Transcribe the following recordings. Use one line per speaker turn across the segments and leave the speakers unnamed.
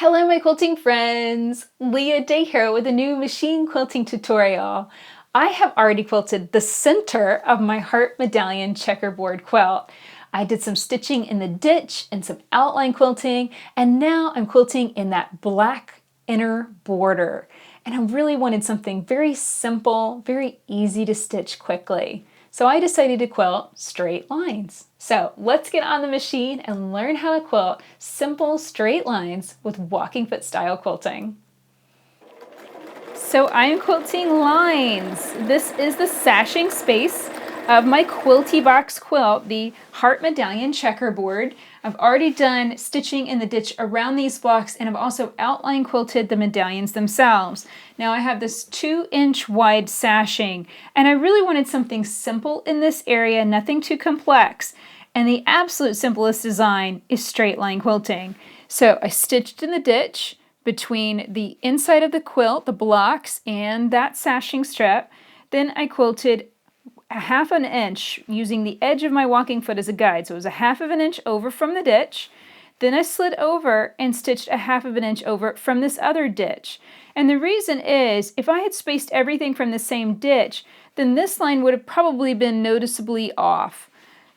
Hello my quilting friends! Leah Day here with a new machine quilting tutorial. I have already quilted the center of my heart medallion checkerboard quilt. I did some stitching in the ditch and some outline quilting, and now I'm quilting in that black inner border. And I really wanted something very simple, very easy to stitch quickly. So I decided to quilt straight lines. So let's get on the machine and learn how to quilt simple straight lines with walking foot style quilting. So I'm quilting lines. This is the sashing space of my quilty box quilt, the heart medallion checkerboard. I've already done stitching in the ditch around these blocks, and I've also outline quilted the medallions themselves. Now I have this 2-inch wide sashing, and I really wanted something simple in this area, nothing too complex. And the absolute simplest design is straight line quilting. So I stitched in the ditch between the inside of the quilt, the blocks, and that sashing strap. Then I quilted a 1/2 inch using the edge of my walking foot as a guide. So it was a 1/2 inch over from the ditch. Then I slid over and stitched a 1/2 inch over from this other ditch. And the reason is, if I had spaced everything from the same ditch, then this line would have probably been noticeably off.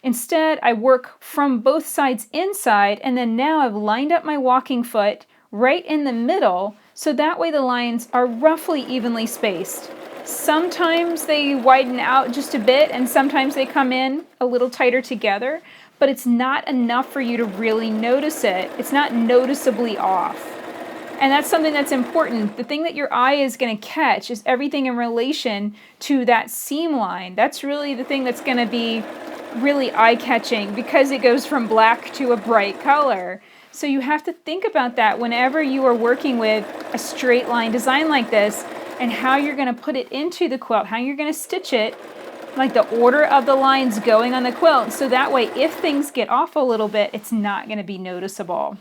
Instead, I work from both sides inside, and then now I've lined up my walking foot right in the middle, so that way the lines are roughly evenly spaced. Sometimes they widen out just a bit, and sometimes they come in a little tighter together, but it's not enough for you to really notice it. It's not noticeably off. And that's something that's important. The thing that your eye is going to catch is everything in relation to that seam line. That's really the thing that's going to be really eye-catching because it goes from black to a bright color. So you have to think about that whenever you are working with a straight line design like this, and how you're going to put it into the quilt, how you're going to stitch it, like the order of the lines going on the quilt, so that way if things get off a little bit, it's not going to be noticeable.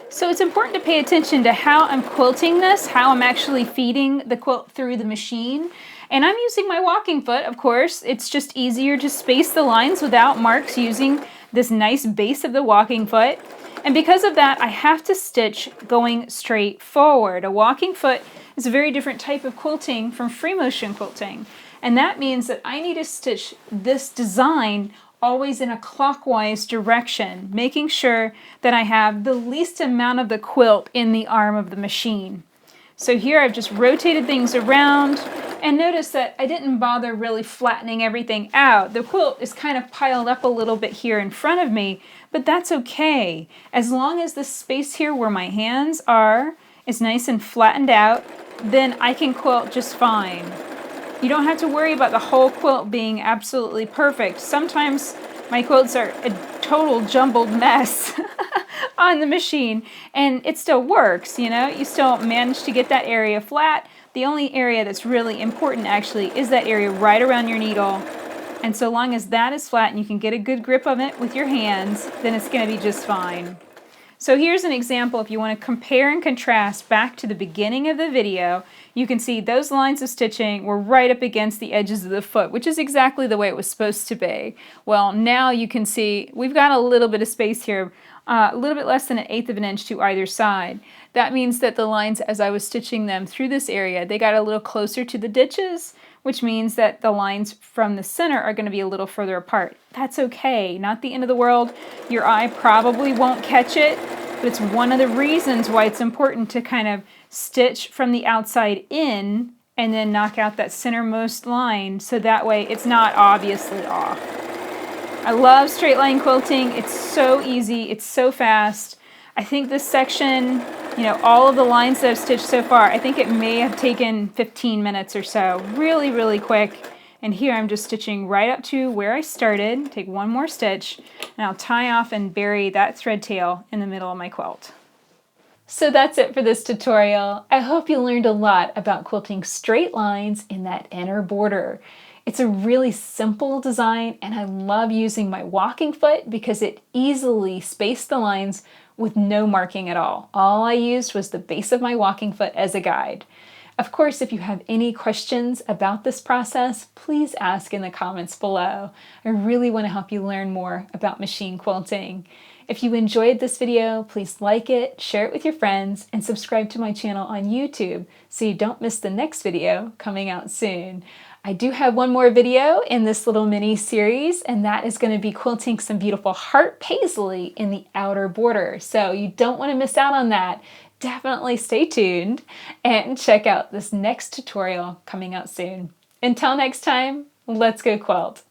So it's important to pay attention to how I'm quilting this, how I'm actually feeding the quilt through the machine. And I'm using my walking foot, of course. It's just easier to space the lines without marks using this nice base of the walking foot. And because of that, I have to stitch going straight forward. A walking foot is a very different type of quilting from free motion quilting. And that means that I need to stitch this design always in a clockwise direction, making sure that I have the least amount of the quilt in the arm of the machine. So here I've just rotated things around, and notice that I didn't bother really flattening everything out. The quilt is kind of piled up a little bit here in front of me, but that's okay. As long as the space here where my hands are is nice and flattened out, then I can quilt just fine. You don't have to worry about the whole quilt being absolutely perfect. Sometimes my quilts are a total jumbled mess on the machine, and it still works, you know? You still manage to get that area flat. The only area that's really important actually is that area right around your needle. And so long as that is flat and you can get a good grip of it with your hands, then it's going to be just fine. So here's an example. If you want to compare and contrast back to the beginning of the video, you can see those lines of stitching were right up against the edges of the foot, which is exactly the way it was supposed to be. Well, now you can see we've got a little bit of space here, a little bit less than 1/8 inch to either side. That means that the lines, as I was stitching them through this area, they got a little closer to the ditches, which means that the lines from the center are going to be a little further apart. That's okay, not the end of the world. Your eye probably won't catch it, but it's one of the reasons why it's important to kind of stitch from the outside in and then knock out that centermost line so that way it's not obviously off. I love straight line quilting. It's so easy, it's so fast. I think this section, you know, all of the lines that I've stitched so far, I think it may have taken 15 minutes or so. Really, really quick. And here I'm just stitching right up to where I started. Take one more stitch, and I'll tie off and bury that thread tail in the middle of my quilt. So that's it for this tutorial. I hope you learned a lot about quilting straight lines in that inner border. It's a really simple design, and I love using my walking foot because it easily spaced the lines with no marking at all. All I used was the base of my walking foot as a guide. Of course, if you have any questions about this process, please ask in the comments below. I really want to help you learn more about machine quilting. If you enjoyed this video, please like it, share it with your friends, and subscribe to my channel on YouTube so you don't miss the next video coming out soon. I do have one more video in this little mini series, and that is going to be quilting some beautiful heart paisley in the outer border. So you don't want to miss out on that. Definitely stay tuned and check out this next tutorial coming out soon. Until next time, let's go quilt.